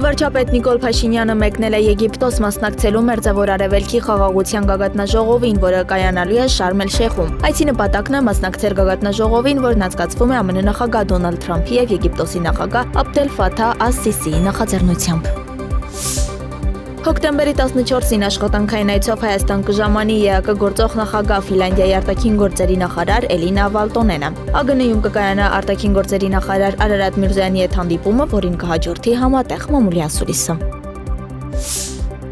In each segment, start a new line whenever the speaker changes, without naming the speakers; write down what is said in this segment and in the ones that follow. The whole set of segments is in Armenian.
Վարչապետ Նիկոլ Փաշինյանը մեկնել է Եգիպտոս մասնակցելու Մերձավոր Արևելքի խաղաղության գագաթնաժողովին, որը կայանալու է Շարմ էլ-Շեյխում։ Այցի նպատակն է մասնակցել գագաթնաժողովին, որն անցկացվում է ԱՄՆ նախագահ Դոնալդ Թրամփի եւ Եգիպտոսի նախագահ Աբդել Ֆաթահ աս-Սիսիի նախաձեռնությամբ։ Հոկտեմբերի 14-ին աշխատանքային այցով Հայաստան կժամանի ԵԱԿ գործող նախագահ Ֆինլանդիայի արտաքին գործերի նախարար Էլինա Վալտոնենը։ ԱԳՆ-ում կկայանա արտաքին գործերի նախարար Արարատ Միրզոյանի հետ հանդիպումը, որին կհաջորդի համատեղ մամուլի ասուլիսը։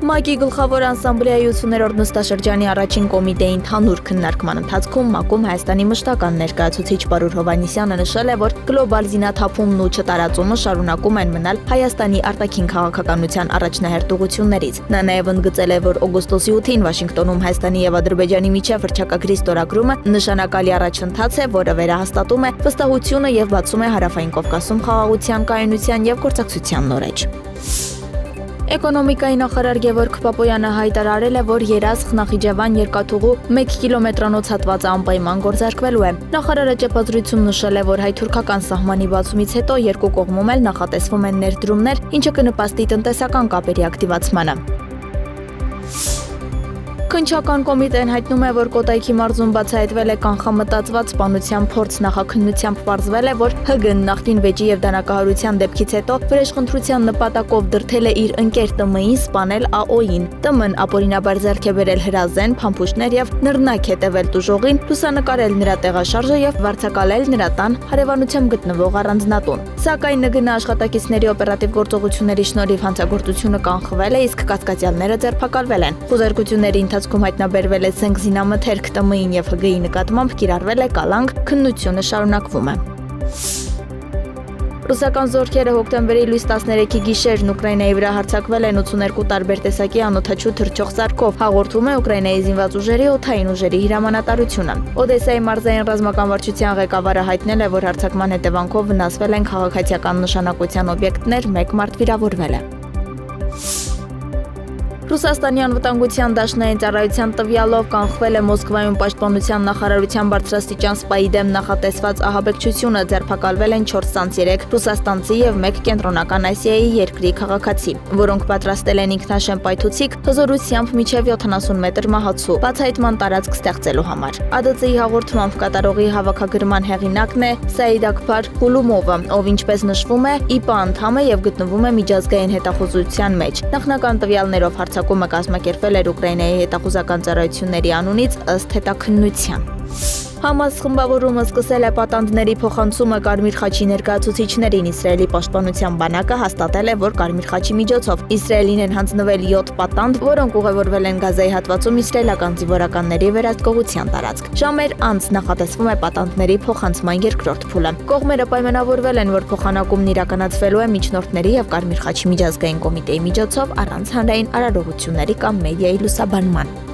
ՄԱԿ-ի գլխավոր անսամբլեայի 80-րդ նստաշրջանի առաջին կոմիտեի ընդհանուր քննարկման ընթացքում ՄԱԿ-ում Հայաստանի մշտական ներկայացուցիչ Պարուր Հովհաննիսյանը նշել է, որ գլոբալ զինաթափումն ու չտարածումը շարունակում են մնալ Հայաստանի արտաքին քաղաքականության առաջնահերթ ուղղություններից։ Նա նաև ընդգծել է, որ օգոստոսի 8-ին Վաշինգտոնում Հայաստանի եւ Ադրբեջանի միջև հռչակագրի ստորագրումը նշանակալի առաջընթաց է, որը վերահաստատում է վստահությունը եւ բացում է Հարավային Կովկասում խաղաղության, կայունության եւ գործակցության նորեջ։ Էկոնոմիկայի նախարար Գևորգ Պապոյանը հայտարարել է, որ Երասխ-Նախիջևան երկաթուղու 1 կիլոմետրանոց հատվածը անպայման գործարկվելու է։ Նախարարը ճեպազրույցում նշել է, որ հայ-թուրքական սահմանի բացումից հետո երկու կողմում էլ նախատեսվում են ներդրումներ, ինչը կնպաստի տնտեսական կապերի ակտիվացմանը։ Քննչական կոմիտեն հայտնում է, որ Կոտայքի մարզում բացահայտվել է կանխամտածված սպանության փորձ, նախաքննությամբ պարզվել է, որ ՀԳ-ն նախկին վեճի եւ դանակահարության դեպքից հետո վրեժխնդրության նպատակով դրդել է իր ընկեր ՏՄ-ին սպանել ԱՕ-ին։ ՏՄ-ն ապօրինաբար ձեռք է բերել հրազեն, փամփուշտներ եւ նռնակ հետևել տուժողին, լուսանկարել նրա տեղաշարժը եւ վարձակալել նրա տան հարևանությամբ գտնվող առանձնատուն։ Սակայն ՆԳՆ աշխատակիցների օպերատիվ գործողությունների շնորհիվ հանցագործությունը կանխվել է, իսկ կասկածյալները ձերբակալվել են։ Խոզարկությունների ընթացքում հայտնաբերվել է զենք զինամթերք ՏՄ-ին եւ ՀԳ-ի նկատմամբ կիրառվել է կալանք, քննությունը շարունակվում է։ Ռուսական զորքերը հոկտեմբերի լույս 13-ի գիշերն Ուկրաինայի վրա հարձակվել են 82 տարբեր տեսակի անօդաչու թռչող սարքով, հաղորդում է Ուկրաինայի զինված ուժերի օդային ուժերի հրամանատարությունը։ Օդեսայի մարզային ռազմական վարչության ղեկավարը հայտնել է, որ հարձակման հետևանքով վնասվել են քաղաքացիական նշանակության օբյեկտներ, 1 մարդ վիրավորվել է։ Ռուսաստանի անվտանգության դաշնային ծառայության տվյալով կանխվել է Մոսկվայում պաշտպանության նախարարության բարձրաստիճան սպայի դեմ նախատեսված ահաբեկչությունը, ձերբակալվել են 4 ցանց 3 ռուսաստանցի եւ 1 կենտրոնական Ասիայի երկրի քաղաքացի, որոնք պատրաստել են ինքնաշեն պայթուցիկ հզորությամբ մինչև 70 մետր մահացու, բացահայտման տարածք ստեղծելու համար։ ԱԴՑ-ի հաղորդմամբ կատարողի հավաքագրման հեղինակն է Սաիդ Աքբար Խուլումովը, ով ինչպես նշվում է, ԻՊԱ անդամ է եւ գտնվում է միջազգային հետախուզության մեջ։ Նախնական տվյալներով հարձակումը կազմակերպվել էր Ուկրաինայի հետախուզական ծառայությունների անունից ըստ հետաքննության։ Համաս խմբավորումը սկսել է պատանդների փոխանցումը Կարմիր խաչի ներկայացուցիչներին։ Իսրայելի պաշտպանության բանակը հաստատել է, որ Կարմիր խաչի միջոցով Իսրայելին են հանձնվել 7 պատանդ, որոնք ուղևորվել են Գազայի հատվածում իսրայելական զինվորականների վերահսկողության տարածք։ Ժամեր անց նախատեսվում է պատանդների փոխանցման երկրորդ փուլը։ Կողմերը պայմանավորվել են, որ փոխանակումն իրականացվելու է միջնորդների եւ Կարմիր խաչի միջազգային կոմիտեի միջոցով առանց հանրային արարողությունների կամ մեդիայի լուսաբանման։